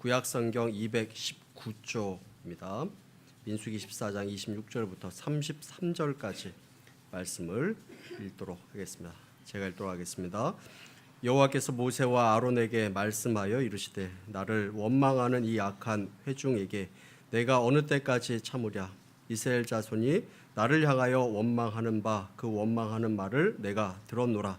구약성경 219쪽입니다. 민수기 14장 26절부터 33절까지 말씀을 읽도록 하겠습니다. 제가 읽도록 하겠습니다. 여호와께서 모세와 아론에게 말씀하여 이르시되 나를 원망하는 이 악한 회중에게 내가 어느 때까지 참으랴. 이스라엘 자손이 나를 향하여 원망하는 바 그 원망하는 말을 내가 들었노라.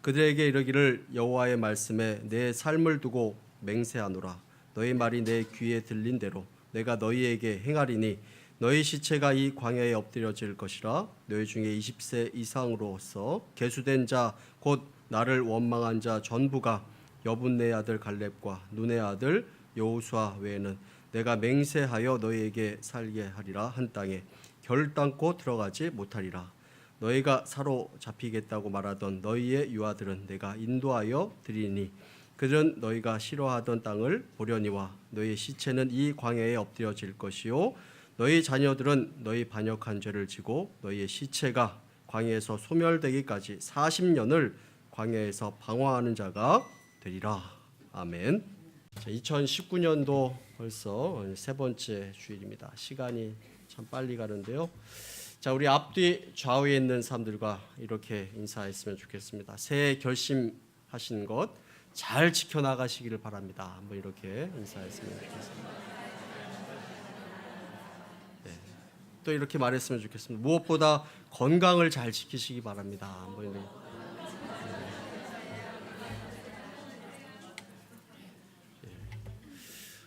그들에게 이르기를 여호와의 말씀에 내 삶을 두고 맹세하노라. 너희 말이 내 귀에 들린 대로 내가 너희에게 행하리니 너희 시체가 이 광야에 엎드려질 것이라. 너희 중에 20세 이상으로서 계수된 자 곧 나를 원망한 자 전부가 여분네 아들 갈렙과 눈의 아들 여호수아 외에는 내가 맹세하여 너희에게 살게 하리라 한 땅에 결단코 들어가지 못하리라. 너희가 사로잡히겠다고 말하던 너희의 유아들은 내가 인도하여 드리니 그들은 너희가 싫어하던 땅을 보려니와 너희의 시체는 이 광야에 엎드려질 것이요 너희 자녀들은 너희 반역한 죄를 지고 너희의 시체가 광야에서 소멸되기까지 40년을 광야에서 방황하는 자가 되리라. 아멘. 2019년도 벌써 세 번째 주일입니다. 시간이 참 빨리 가는데요. 자, 우리 앞뒤 좌우에 있는 사람들과 이렇게 인사했으면 좋겠습니다. 새해 결심하신 것 잘 지켜나가시기를 바랍니다. 한번 이렇게 인사했으면 좋겠습니다. 네. 또 이렇게 말했으면 좋겠습니다. 무엇보다 건강을 잘 지키시기 바랍니다. 한번 이렇게.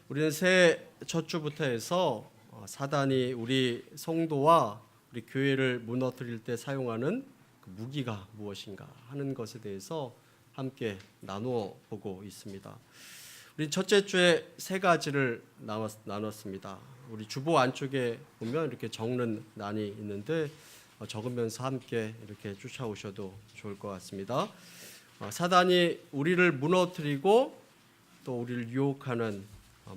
우리는 새해 첫 주부터 해서 사단이 우리 성도와 우리 교회를 무너뜨릴 때 사용하는 그 무기가 무엇인가 하는 것에 대해서 함께 나누어 보고 있습니다. 우리 첫째 주에 세 가지를 나눴습니다. 우리 주보 안쪽에 보면 이렇게 적는 난이 있는데 적으면서 함께 이렇게 쫓아오셔도 좋을 것 같습니다. 사단이 우리를 무너뜨리고 또 우리를 유혹하는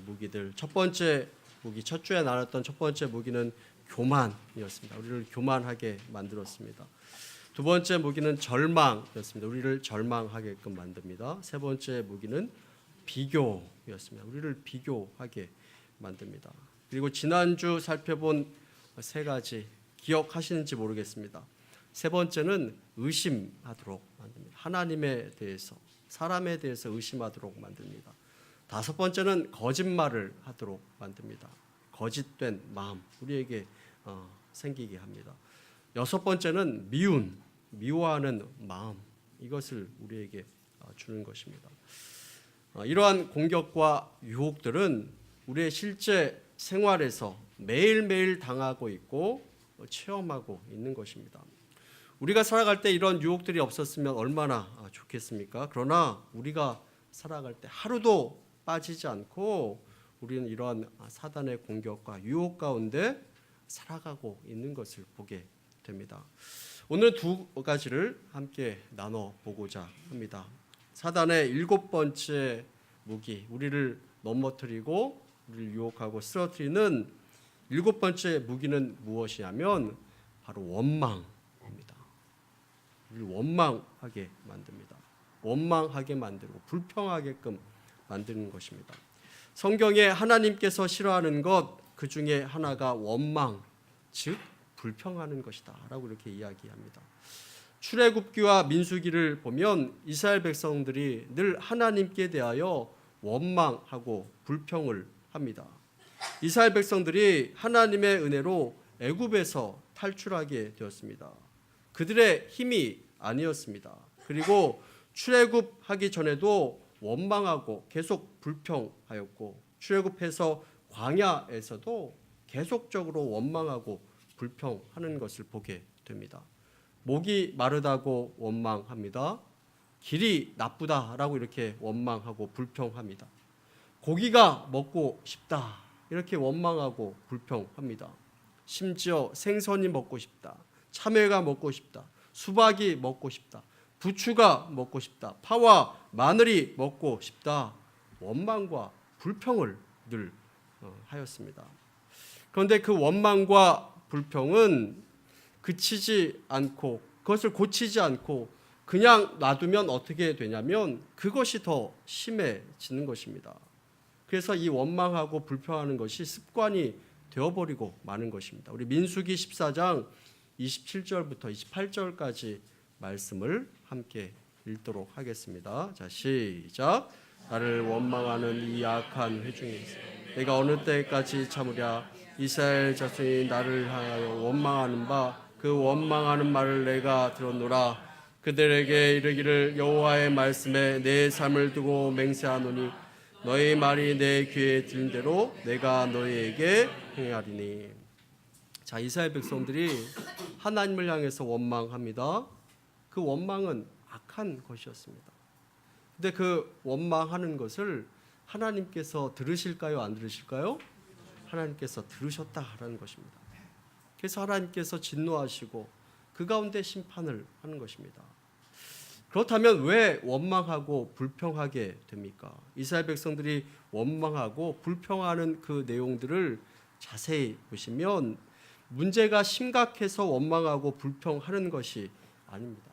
무기들. 첫 번째 무기, 첫 주에 나눴던 첫 번째 무기는 교만이었습니다. 우리를 교만하게 만들었습니다. 두 번째 무기는 절망이었습니다. 우리를 절망하게끔 만듭니다. 세 번째 무기는 비교였습니다. 우리를 비교하게 만듭니다. 그리고 지난주 살펴본 세 가지 기억하시는지 모르겠습니다. 세 번째는 의심하도록 만듭니다. 하나님에 대해서, 사람에 대해서 의심하도록 만듭니다. 다섯 번째는 거짓말을 하도록 만듭니다. 거짓된 마음 우리에게 생기게 합니다. 여섯 번째는 미워하는 마음 이것을 우리에게 주는 것입니다. 이러한 공격과 유혹들은 우리의 실제 생활에서 매일매일 당하고 있고 체험하고 있는 것입니다. 우리가 살아갈 때 이런 유혹들이 없었으면 얼마나 좋겠습니까? 그러나 우리가 살아갈 때 하루도 빠지지 않고 우리는 이러한 사단의 공격과 유혹 가운데 살아가고 있는 것을 보게 됩니다. 오늘 두 가지를 함께 나눠보고자 합니다. 사단의 일곱 번째 무기, 우리를 넘어뜨리고 우리를 유혹하고 쓰러뜨리는 일곱 번째 무기는 무엇이냐면 바로 원망입니다. 우리를 원망하게 만듭니다. 원망하게 만들고 불평하게끔 만드는 것입니다. 성경에 하나님께서 싫어하는 것 그 중에 하나가 원망, 즉 불평하는 것이다 라고 이렇게 이야기합니다. 출애굽기와 민수기를 보면 이스라엘 백성들이 늘 하나님께 대하여 원망하고 불평을 합니다. 이스라엘 백성들이 하나님의 은혜로 애굽에서 탈출하게 되었습니다. 그들의 힘이 아니었습니다. 그리고 출애굽하기 전에도 원망하고 계속 불평하였고 출애굽해서 광야에서도 계속적으로 원망하고 불평하는 것을 보게 됩니다. 목이 마르다고 원망합니다. 길이 나쁘다라고 이렇게 원망하고 불평합니다. 고기가 먹고 싶다 이렇게 원망하고 불평합니다. 심지어 생선이 먹고 싶다, 참외가 먹고 싶다, 수박이 먹고 싶다, 부추가 먹고 싶다, 파와 마늘이 먹고 싶다 원망과 불평을 늘 하였습니다. 그런데 그 원망과 불평은 그치지 않고 그것을 고치지 않고 그냥 놔두면 어떻게 되냐면 그것이 더 심해지는 것입니다. 그래서 이 원망하고 불평하는 것이 습관이 되어버리고 마는 것입니다. 우리 민수기 14장 27절부터 28절까지 말씀을 함께 읽도록 하겠습니다. 자, 시작. 나를 원망하는 이 악한 회중이 내가 어느 때까지 참으랴. 이스라엘 자손이 나를 향하여 원망하는 바 그 원망하는 말을 내가 들었노라. 그들에게 이르기를 여호와의 말씀에 내 삶을 두고 맹세하노니 너희 말이 내 귀에 들린 대로 내가 너희에게 행하리니. 자, 이스라엘 백성들이 하나님을 향해서 원망합니다. 그 원망은 악한 것이었습니다. 근데 그 원망하는 것을 하나님께서 들으실까요? 안 들으실까요? 하나님께서 들으셨다라는 것입니다. 그래서 하나님께서 진노하시고 그 가운데 심판을 하는 것입니다. 그렇다면 왜 원망하고 불평하게 됩니까? 이스라엘 백성들이 원망하고 불평하는 그 내용들을 자세히 보시면 문제가 심각해서 원망하고 불평하는 것이 아닙니다.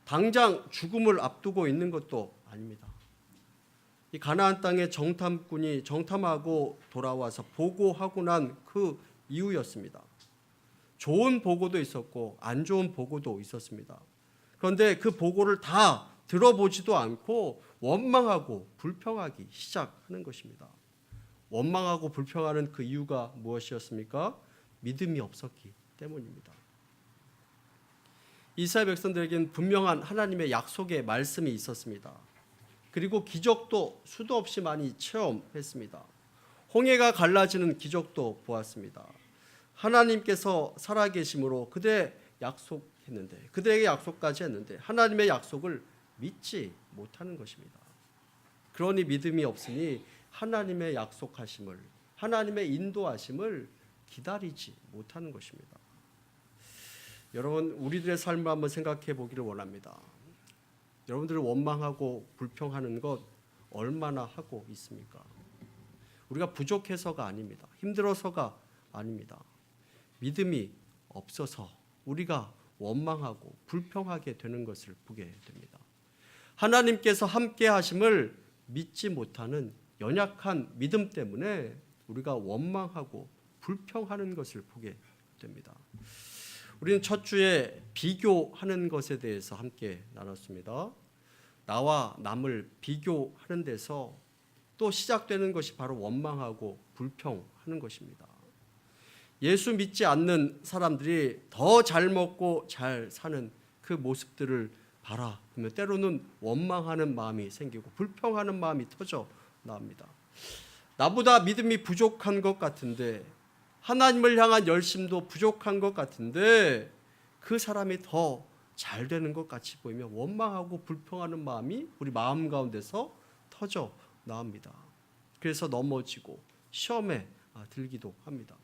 당장 죽음을 앞두고 있는 것도 아닙니다. 이 가나안 땅의 정탐꾼이 정탐하고 돌아와서 보고하고 난 그 이후였습니다. 좋은 보고도 있었고 안 좋은 보고도 있었습니다. 그런데 그 보고를 다 들어보지도 않고 원망하고 불평하기 시작하는 것입니다. 원망하고 불평하는 그 이유가 무엇이었습니까? 믿음이 없었기 때문입니다. 이스라엘 백성들에게는 분명한 하나님의 약속의 말씀이 있었습니다. 그리고 기적도 수도 없이 많이 체험했습니다. 홍해가 갈라지는 기적도 보았습니다. 하나님께서 살아계심으로 그들에게 약속까지 했는데 하나님의 약속을 믿지 못하는 것입니다. 그러니 믿음이 없으니 하나님의 약속하심을, 하나님의 인도하심을 기다리지 못하는 것입니다. 여러분, 우리들의 삶을 한번 생각해 보기를 원합니다. 여러분들을 원망하고 불평하는 것 얼마나 하고 있습니까? 우리가 부족해서가 아닙니다. 힘들어서가 아닙니다. 믿음이 없어서 우리가 원망하고 불평하게 되는 것을 보게 됩니다. 하나님께서 함께 하심을 믿지 못하는 연약한 믿음 때문에 우리가 원망하고 불평하는 것을 보게 됩니다. 우리는 첫 주에 비교하는 것에 대해서 함께 나눴습니다. 나와 남을 비교하는 데서 또 시작되는 것이 바로 원망하고 불평하는 것입니다. 예수 믿지 않는 사람들이 더 잘 먹고 잘 사는 그 모습들을 바라보면 때로는 원망하는 마음이 생기고 불평하는 마음이 터져 나옵니다. 나보다 믿음이 부족한 것 같은데, 하나님을 향한 열심도 부족한 것 같은데 그 사람이 더 잘 되는 것 같이 보이면 원망하고 불평하는 마음이 우리 마음 가운데서 터져 나옵니다. 그래서 넘어지고 시험에 들기도 합니다.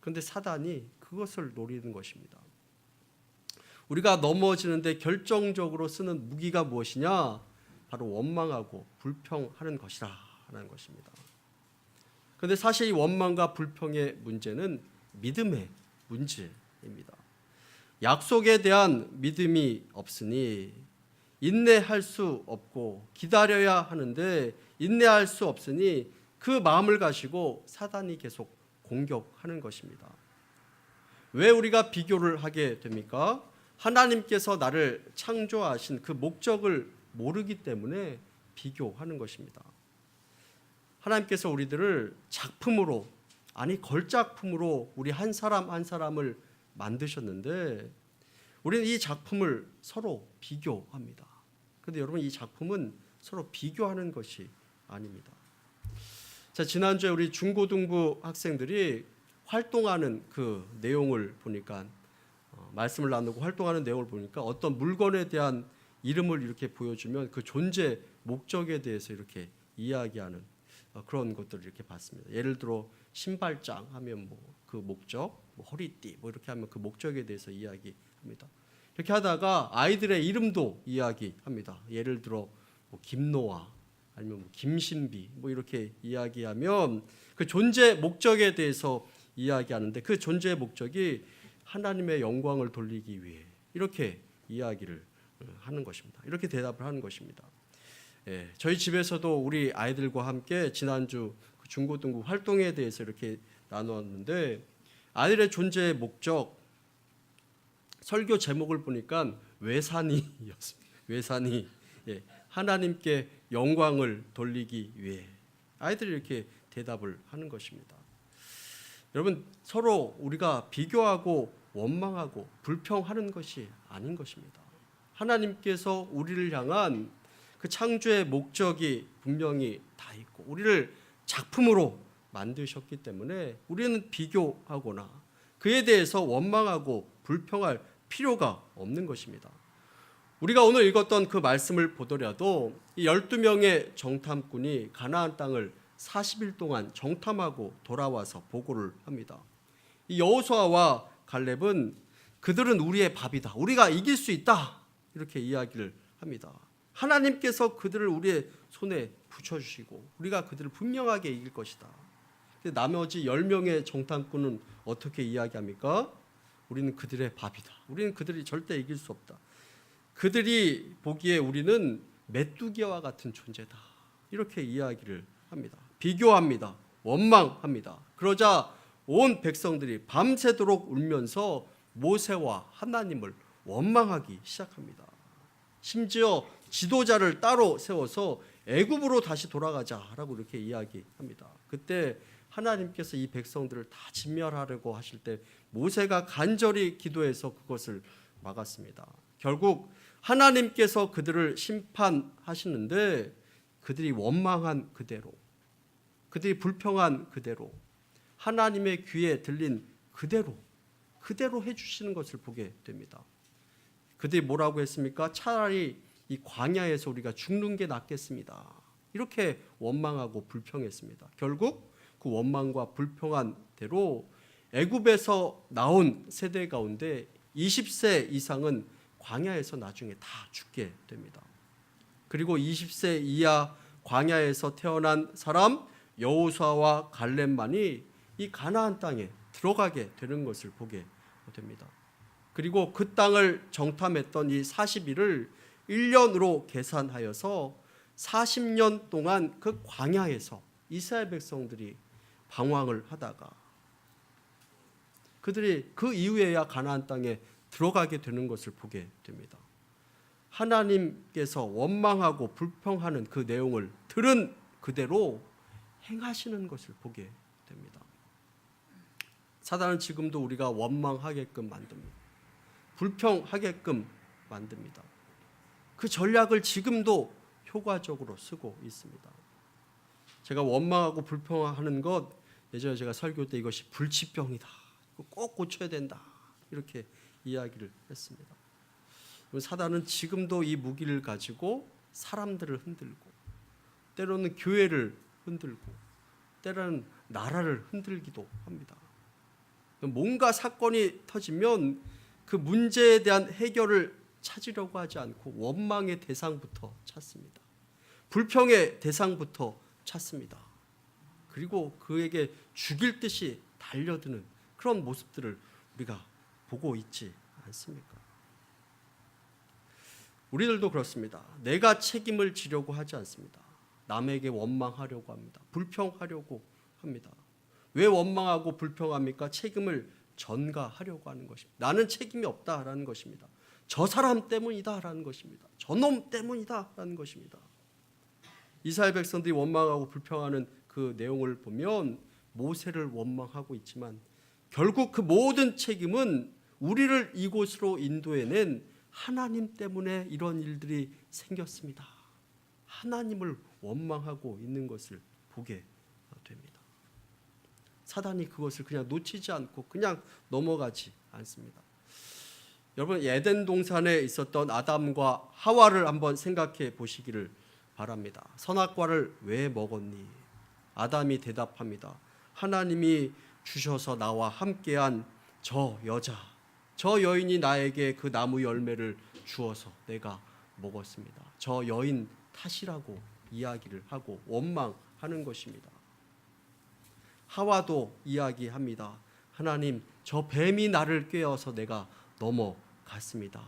그런데 사단이 그것을 노리는 것입니다. 우리가 넘어지는데 결정적으로 쓰는 무기가 무엇이냐? 바로 원망하고 불평하는 것이라는 것입니다. 그런데 사실 이 원망과 불평의 문제는 믿음의 문제입니다. 약속에 대한 믿음이 없으니 인내할 수 없고 기다려야 하는데 인내할 수 없으니 그 마음을 가지고 사단이 계속 공격하는 것입니다. 왜 우리가 비교를 하게 됩니까? 하나님께서 나를 창조하신 그 목적을 모르기 때문에 비교하는 것입니다. 하나님께서 우리들을 작품으로, 아니 걸작품으로 우리 한 사람 한 사람을 만드셨는데 우리는 이 작품을 서로 비교합니다. 그런데 여러분, 이 작품은 서로 비교하는 것이 아닙니다. 자, 지난주에 우리 중고등부 학생들이 활동하는 그 내용을 보니까 말씀을 나누고 활동하는 내용을 보니까 어떤 물건에 대한 이름을 이렇게 보여주면 그 존재 목적에 대해서 이렇게 이야기하는 그런 것들을 이렇게 봤습니다. 예를 들어 신발장 하면 그 목적, 허리띠 이렇게 하면 그 목적에 대해서 이야기합니다. 이렇게 하다가 아이들의 이름도 이야기합니다. 예를 들어 김노아 아니면 김신비 이렇게 이야기하면 그 존재 목적에 대해서 이야기하는데 그 존재의 목적이 하나님의 영광을 돌리기 위해 이렇게 이야기를 하는 것입니다. 이렇게 대답을 하는 것입니다. 저희 집에서도 우리 아이들과 함께 지난주 그 중고등부 활동에 대해서 이렇게 나누었는데, 아이들의 존재의 목적, 설교 제목을 보니까 외산이었습니다. 외산이, 하나님께 영광을 돌리기 위해. 아이들이 이렇게 대답을 하는 것입니다. 여러분, 서로 우리가 비교하고 원망하고 불평하는 것이 아닌 것입니다. 하나님께서 우리를 향한 그 창조의 목적이 분명히 다 있고 우리를 작품으로 만드셨기 때문에 우리는 비교하거나 그에 대해서 원망하고 불평할 필요가 없는 것입니다. 우리가 오늘 읽었던 그 말씀을 보더라도 이 12명의 정탐꾼이 가나안 땅을 40일 동안 정탐하고 돌아와서 보고를 합니다. 이 여호수아와 갈렙은 그들은 우리의 밥이다, 우리가 이길 수 있다, 이렇게 이야기를 합니다. 하나님께서 그들을 우리의 손에 붙여주시고 우리가 그들을 분명하게 이길 것이다. 근데 나머지 10명의 정탐꾼은 어떻게 이야기합니까? 우리는 그들의 밥이다, 우리는 그들이 절대 이길 수 없다, 그들이 보기에 우리는 메뚜기와 같은 존재다, 이렇게 이야기를 합니다. 비교합니다. 원망합니다. 그러자 온 백성들이 밤새도록 울면서 모세와 하나님을 원망하기 시작합니다. 심지어 지도자를 따로 세워서 애굽으로 다시 돌아가자라고 이렇게 이야기합니다. 그때 하나님께서 이 백성들을 다 진멸하려고 하실 때 모세가 간절히 기도해서 그것을 막았습니다. 결국 하나님께서 그들을 심판하시는데 그들이 원망한 그대로, 그들이 불평한 그대로, 하나님의 귀에 들린 그대로 해주시는 것을 보게 됩니다. 그들이 뭐라고 했습니까? 차라리 이 광야에서 우리가 죽는 게 낫겠습니다, 이렇게 원망하고 불평했습니다. 결국 그 원망과 불평한 대로 애굽에서 나온 세대 가운데 20세 이상은 광야에서 나중에 다 죽게 됩니다. 그리고 20세 이하 광야에서 태어난 사람 여호수아와 갈렙만이 이 가나안 땅에 들어가게 되는 것을 보게 됩니다. 그리고 그 땅을 정탐했던 이 40일을 1년으로 계산하여서 40년 동안 그 광야에서 이스라엘 백성들이 방황을 하다가 그들이 그 이후에야 가나안 땅에 들어가게 되는 것을 보게 됩니다. 하나님께서 원망하고 불평하는 그 내용을 들은 그대로 행하시는 것을 보게 됩니다. 사단은 지금도 우리가 원망하게끔 만듭니다. 불평하게끔 만듭니다. 그 전략을 지금도 효과적으로 쓰고 있습니다. 제가 원망하고 불평하는 것, 예전에 제가 설교 때 이것이 불치병이다, 꼭 고쳐야 된다, 이렇게 이야기를 했습니다. 사단은 지금도 이 무기를 가지고 사람들을 흔들고, 때로는 교회를 흔들고, 때로는 나라를 흔들기도 합니다. 뭔가 사건이 터지면 그 문제에 대한 해결을 찾으려고 하지 않고 원망의 대상부터 찾습니다. 불평의 대상부터 찾습니다. 그리고 그에게 죽일 듯이 달려드는 그런 모습들을 우리가 보고 있지 않습니까? 우리들도 그렇습니다. 내가 책임을 지려고 하지 않습니다. 남에게 원망하려고 합니다. 불평하려고 합니다. 왜 원망하고 불평합니까? 책임을 전가하려고 하는 것입니다. 나는 책임이 없다라는 것입니다. 저 사람 때문이다라는 것입니다. 저놈 때문이다라는 것입니다. 이스라엘 백성들이 원망하고 불평하는 그 내용을 보면 모세를 원망하고 있지만 결국 그 모든 책임은 우리를 이곳으로 인도해낸 하나님 때문에 이런 일들이 생겼습니다. 하나님을 원망하고 있는 것을 보게 됩니다. 사단이 그것을 그냥 놓치지 않고 그냥 넘어가지 않습니다. 여러분, 에덴 동산에 있었던 아담과 하와를 한번 생각해 보시기를 바랍니다. 선악과를 왜 먹었니? 아담이 대답합니다. 하나님이 주셔서 나와 함께한 저 여자, 저 여인이 나에게 그 나무 열매를 주어서 내가 먹었습니다. 저 여인 탓이라고 이야기를 하고 원망하는 것입니다. 하와도 이야기합니다. 하나님, 저 뱀이 나를 꿰어서 내가 넘어갔습니다.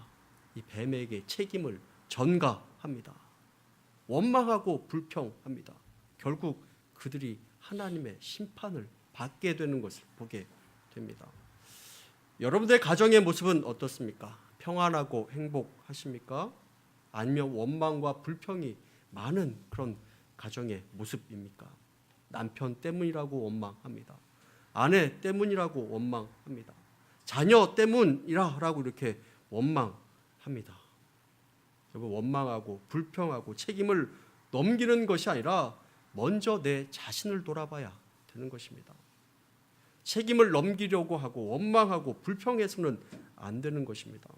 이 뱀에게 책임을 전가합니다. 원망하고 불평합니다. 결국 그들이 하나님의 심판을 받게 되는 것을 보게 됩니다. 여러분들의 가정의 모습은 어떻습니까? 평안하고 행복하십니까? 아니면 원망과 불평이 많은 그런 가정의 모습입니까? 남편 때문이라고 원망합니다. 아내 때문이라고 원망합니다. 자녀 때문이라고 이렇게 원망합니다. 여러분, 원망하고 불평하고 책임을 넘기는 것이 아니라 먼저 내 자신을 돌아봐야 되는 것입니다. 책임을 넘기려고 하고 원망하고 불평해서는 안 되는 것입니다.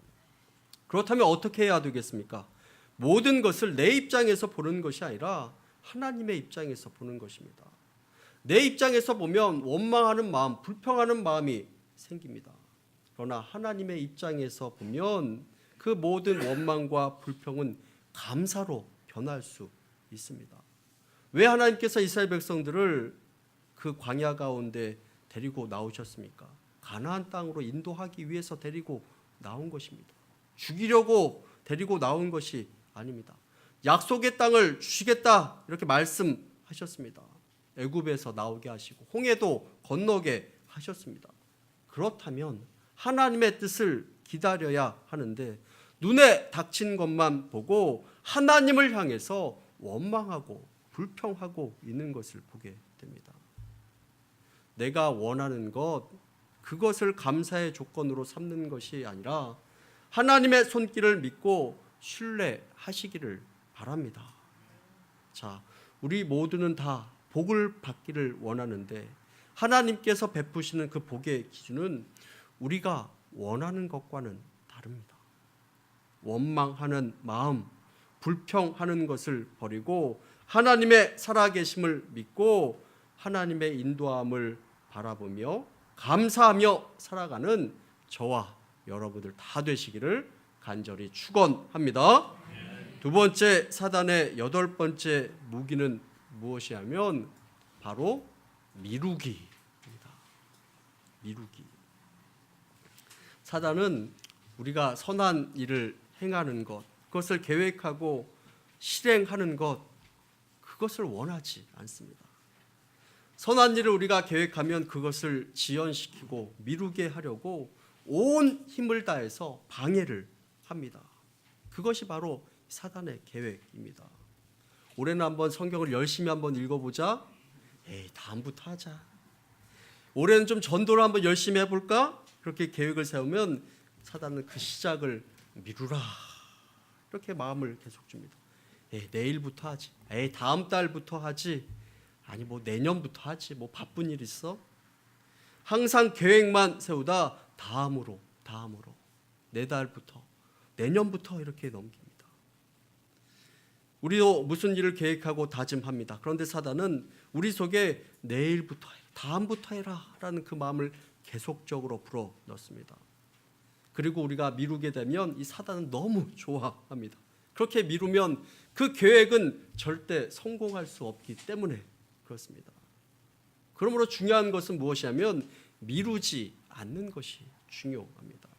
그렇다면 어떻게 해야 되겠습니까? 모든 것을 내 입장에서 보는 것이 아니라 하나님의 입장에서 보는 것입니다. 내 입장에서 보면 원망하는 마음, 불평하는 마음이 생깁니다. 그러나 하나님의 입장에서 보면 그 모든 원망과 불평은 감사로 변할 수 있습니다. 왜 하나님께서 이스라엘 백성들을 그 광야 가운데 데리고 나오셨습니까? 가나안 땅으로 인도하기 위해서 데리고 나온 것입니다. 죽이려고 데리고 나온 것이 아닙니다. 약속의 땅을 주시겠다 이렇게 말씀하셨습니다. 애굽에서 나오게 하시고 홍해도 건너게 하셨습니다. 그렇다면 하나님의 뜻을 기다려야 하는데 눈에 닥친 것만 보고 하나님을 향해서 원망하고 불평하고 있는 것을 보게 됩니다. 내가 원하는 것, 그것을 감사의 조건으로 삼는 것이 아니라 하나님의 손길을 믿고 신뢰하시기를 바랍니다. 자, 우리 모두는 다 복을 받기를 원하는데 하나님께서 베푸시는 그 복의 기준은 우리가 원하는 것과는 다릅니다. 원망하는 마음, 불평하는 것을 버리고 하나님의 살아계심을 믿고 하나님의 인도함을 바라보며 감사하며 살아가는 저와 여러분들 다 되시기를 간절히 축원합니다. 두 번째, 사단의 8번째 무기는 무엇이냐면 바로 미루기입니다. 미루기. 사단은 우리가 선한 일을 행하는 것, 그것을 계획하고 실행하는 것, 그것을 원하지 않습니다. 선한 일을 우리가 계획하면 그것을 지연시키고 미루게 하려고 온 힘을 다해서 방해를 합니다. 그것이 바로 사단의 계획입니다. 올해는 한번 성경을 열심히 한번 읽어보자. 에이, 다음부터 하자. 올해는 좀 전도를 한번 열심히 해볼까? 그렇게 계획을 세우면 사단은 그 시작을 미루라, 이렇게 마음을 계속 줍니다. 에이, 내일부터 하지. 에이, 다음 달부터 하지. 아니, 뭐 내년부터 하지. 뭐 바쁜 일 있어? 항상 계획만 세우다 다음으로 내달부터 내년부터 이렇게 넘깁니다. 우리도 무슨 일을 계획하고 다짐합니다. 그런데 사단은 우리 속에 내일부터 해라, 다음부터 해라 라는 그 마음을 계속적으로 불어넣습니다. 그리고 우리가 미루게 되면 이 사단은 너무 좋아합니다. 그렇게 미루면 그 계획은 절대 성공할 수 없기 때문에 그렇습니다. 그러므로 중요한 것은 무엇이냐면 미루지 않는 것이 중요합니다.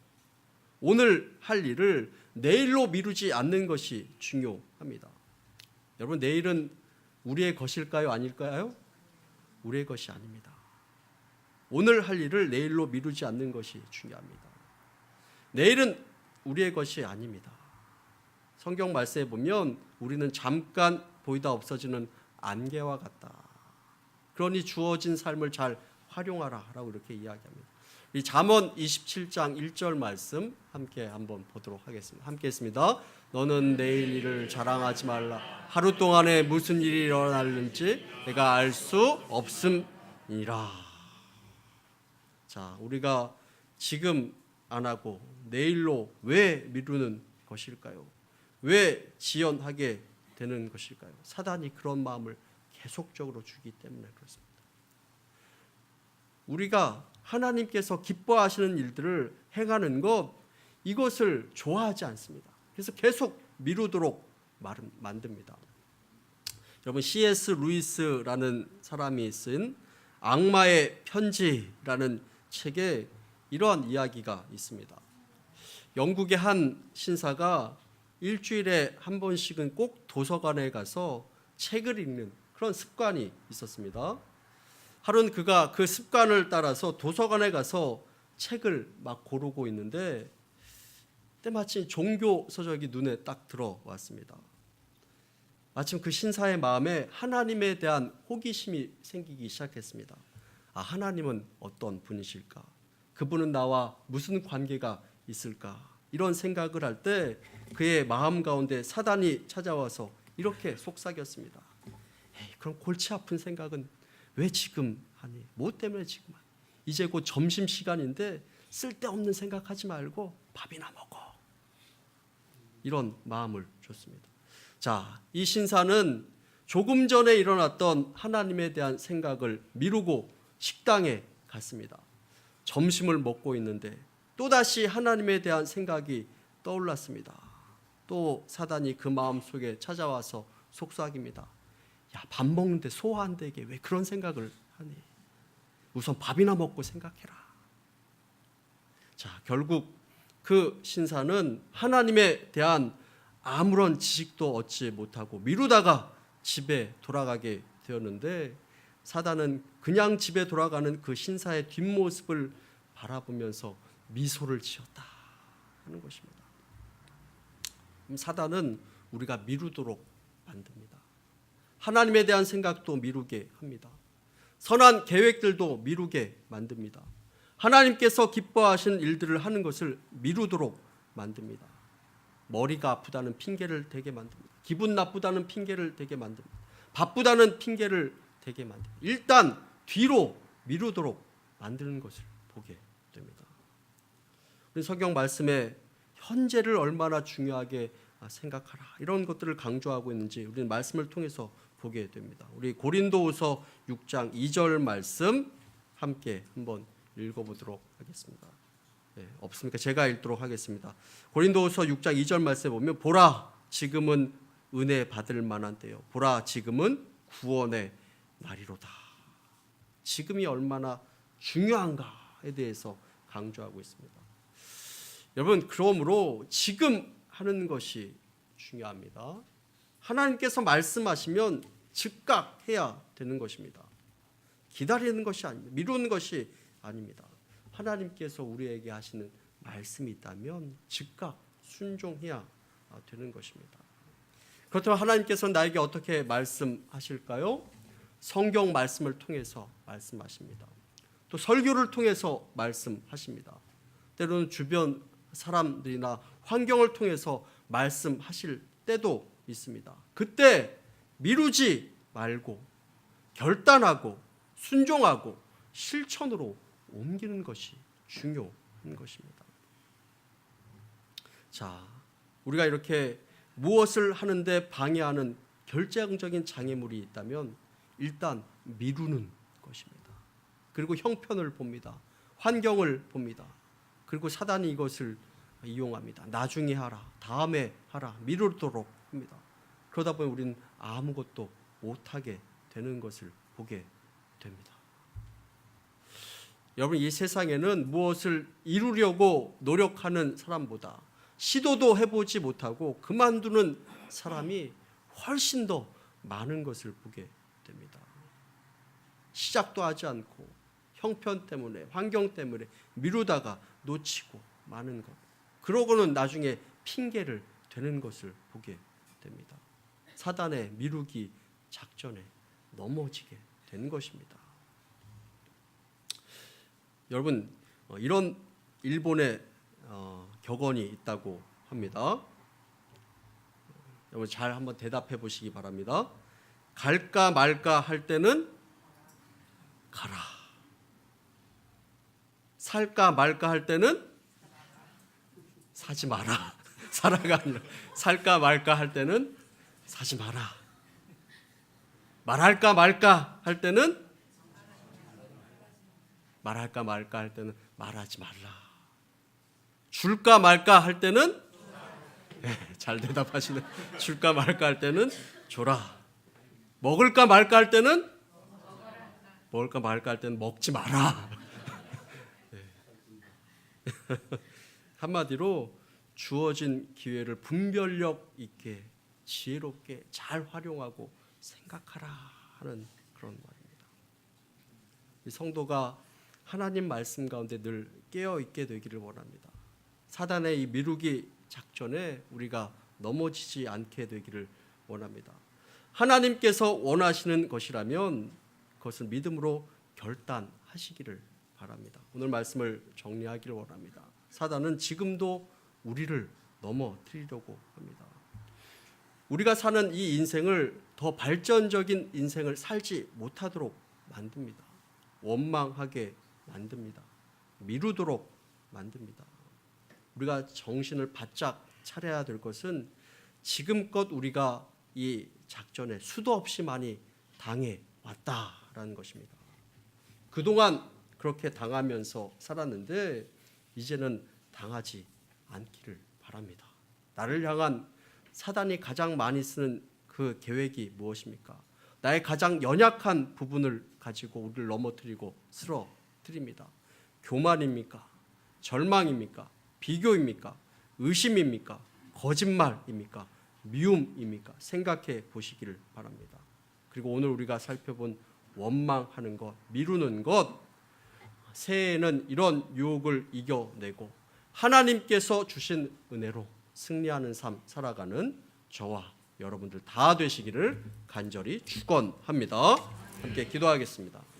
오늘 할 일을 내일로 미루지 않는 것이 중요합니다. 여러분, 내일은 우리의 것일까요? 아닐까요? 우리의 것이 아닙니다. 오늘 할 일을 내일로 미루지 않는 것이 중요합니다. 내일은 우리의 것이 아닙니다. 성경 말씀에 보면 우리는 잠깐 보이다 없어지는 안개와 같다. 그러니 주어진 삶을 잘 활용하라라고 이렇게 이야기합니다. 이 잠언 27장 1절 말씀 함께 한번 보도록 하겠습니다. 함께 했습니다. 너는 내일 일을 자랑하지 말라. 하루 동안에 무슨 일이 일어날는지 내가 알 수 없음이라. 자, 우리가 지금 안 하고 내일로 왜 미루는 것일까요? 왜 지연하게 되는 것일까요? 사단이 그런 마음을 계속적으로 주기 때문에 그렇습니다. 우리가 하나님께서 기뻐하시는 일들을 행하는 것, 이것을 좋아하지 않습니다. 그래서 계속 미루도록 만듭니다. 여러분, C.S. 루이스라는 사람이 쓴 악마의 편지라는 책에 이러한 이야기가 있습니다. 영국의 한 신사가 일주일에 한 번씩은 꼭 도서관에 가서 책을 읽는 그런 습관이 있었습니다. 하루는 그가 그 습관을 따라서 도서관에 가서 책을 막 고르고 있는데 때마침 종교 서적이 눈에 딱 들어왔습니다. 마침 그 신사의 마음에 하나님에 대한 호기심이 생기기 시작했습니다. 아, 하나님은 어떤 분이실까? 그분은 나와 무슨 관계가 있을까? 이런 생각을 할 때 그의 마음 가운데 사단이 찾아와서 이렇게 속삭였습니다. 에이, 그럼 골치 아픈 생각은 왜 지금 하니? 뭐 때문에 지금 하니? 이제 곧 점심시간인데 쓸데없는 생각하지 말고 밥이나 먹어. 이런 마음을 줬습니다. 자, 이 신사는 조금 전에 일어났던 하나님에 대한 생각을 미루고 식당에 갔습니다. 점심을 먹고 있는데 또다시 하나님에 대한 생각이 떠올랐습니다. 또 사단이 그 마음속에 찾아와서 속삭입니다. 야, 밥 먹는데 소화 안 되게 왜 그런 생각을 하니? 우선 밥이나 먹고 생각해라. 자, 결국 그 신사는 하나님에 대한 아무런 지식도 얻지 못하고 미루다가 집에 돌아가게 되었는데 사단은 그냥 집에 돌아가는 그 신사의 뒷모습을 바라보면서 미소를 지었다 하는 것입니다. 사단은 우리가 미루도록 만듭니다. 하나님에 대한 생각도 미루게 합니다. 선한 계획들도 미루게 만듭니다. 하나님께서 기뻐하신 일들을 하는 것을 미루도록 만듭니다. 머리가 아프다는 핑계를 대게 만듭니다. 기분 나쁘다는 핑계를 대게 만듭니다. 바쁘다는 핑계를 대게 만듭니다. 일단 뒤로 미루도록 만드는 것을 보게 됩니다. 우리 성경 말씀에 현재를 얼마나 중요하게 생각하라 이런 것들을 강조하고 있는지 우리는 말씀을 통해서 보게 됩니다. 우리 고린도후서 6장 2절 말씀 함께 한번 읽어보도록 하겠습니다. 네, 없습니까? 제가 읽도록 하겠습니다. 고린도후서 6장 2절 말씀에 보면 보라 지금은 은혜 받을 만한 때요. 보라 지금은 구원의 날이로다. 지금이 얼마나 중요한가에 대해서 강조하고 있습니다. 여러분, 그러므로 지금 하는 것이 중요합니다. 하나님께서 말씀하시면 즉각 해야 되는 것입니다. 기다리는 것이 아닙니다. 미루는 것이 아닙니다. 하나님께서 우리에게 하시는 말씀이 있다면 즉각 순종해야 되는 것입니다. 그렇다면 하나님께서는 나에게 어떻게 말씀하실까요? 성경 말씀을 통해서 말씀하십니다. 또 설교를 통해서 말씀하십니다. 때로는 주변 사람들이나 환경을 통해서 말씀하실 때도 있습니다. 그때 미루지 말고 결단하고 순종하고 실천으로 옮기는 것이 중요한 것입니다. 자, 우리가 이렇게 무엇을 하는데 방해하는 결정적인 장애물이 있다면 일단 미루는 것입니다. 그리고 형편을 봅니다. 환경을 봅니다. 그리고 사단이 이것을 이용합니다. 나중에 하라, 다음에 하라, 미루도록 합니다. 그러다 보면 우리는 아무것도 못하게 되는 것을 보게 됩니다. 여러분, 이 세상에는 무엇을 이루려고 노력하는 사람보다 시도도 해보지 못하고 그만두는 사람이 훨씬 더 많은 것을 보게 됩니다. 시작도 하지 않고 형편 때문에, 환경 때문에 미루다가 놓치고 마는 것. 그러고는 나중에 핑계를 대는 것을 보게 됩니다. 사단의 미루기 작전에 넘어지게 된 것입니다. 여러분, 이런 일본의 격언이 있다고 합니다. 여러분 잘 한번 대답해 보시기 바랍니다. 갈까 말까 할 때는 가라. 살까 말까 할 때는 사지 마라. 사라가 아니라 살까 말까 할 때는 사지 마라. 말할까 말까 할 때는 말할까 말까 할 때는 말하지 말라. 줄까 말까 할 때는 잘 대답하시네. 줄까 말까 할 때는 줘라. 먹을까 말까 할 때는 먹을까 말까 할 때는 먹지 마라. 한마디로 주어진 기회를 분별력 있게 지혜롭게 잘 활용하고 생각하라 하는 그런 말입니다. 이 성도가 하나님 말씀 가운데 늘 깨어 있게 되기를 원합니다. 사단의 이 미루기 작전에 우리가 넘어지지 않게 되기를 원합니다. 하나님께서 원하시는 것이라면 그것을 믿음으로 결단하시기를 바랍니다. 오늘 말씀을 정리하기를 원합니다. 사단은 지금도 우리를 넘어뜨리려고 합니다. 우리가 사는 이 인생을 더 발전적인 인생을 살지 못하도록 만듭니다. 원망하게 만듭니다. 미루도록 만듭니다. 우리가 정신을 바짝 차려야 될 것은 지금껏 우리가 이 작전에 수도 없이 많이 당해 왔다라는 것입니다. 그동안 그렇게 당하면서 살았는데 이제는 당하지 않기를 바랍니다. 나를 향한 사단이 가장 많이 쓰는 그 계획이 무엇입니까? 나의 가장 연약한 부분을 가지고 우리를 넘어뜨리고 쓰러뜨립니다. 교만입니까? 절망입니까? 비교입니까? 의심입니까? 거짓말입니까? 미움입니까? 생각해 보시기를 바랍니다. 그리고 오늘 우리가 살펴본 원망하는 것, 미루는 것, 새해에는 이런 유혹을 이겨내고 하나님께서 주신 은혜로 승리하는 삶 살아가는 저와 여러분들 다 되시기를 간절히 축원합니다. 함께 기도하겠습니다.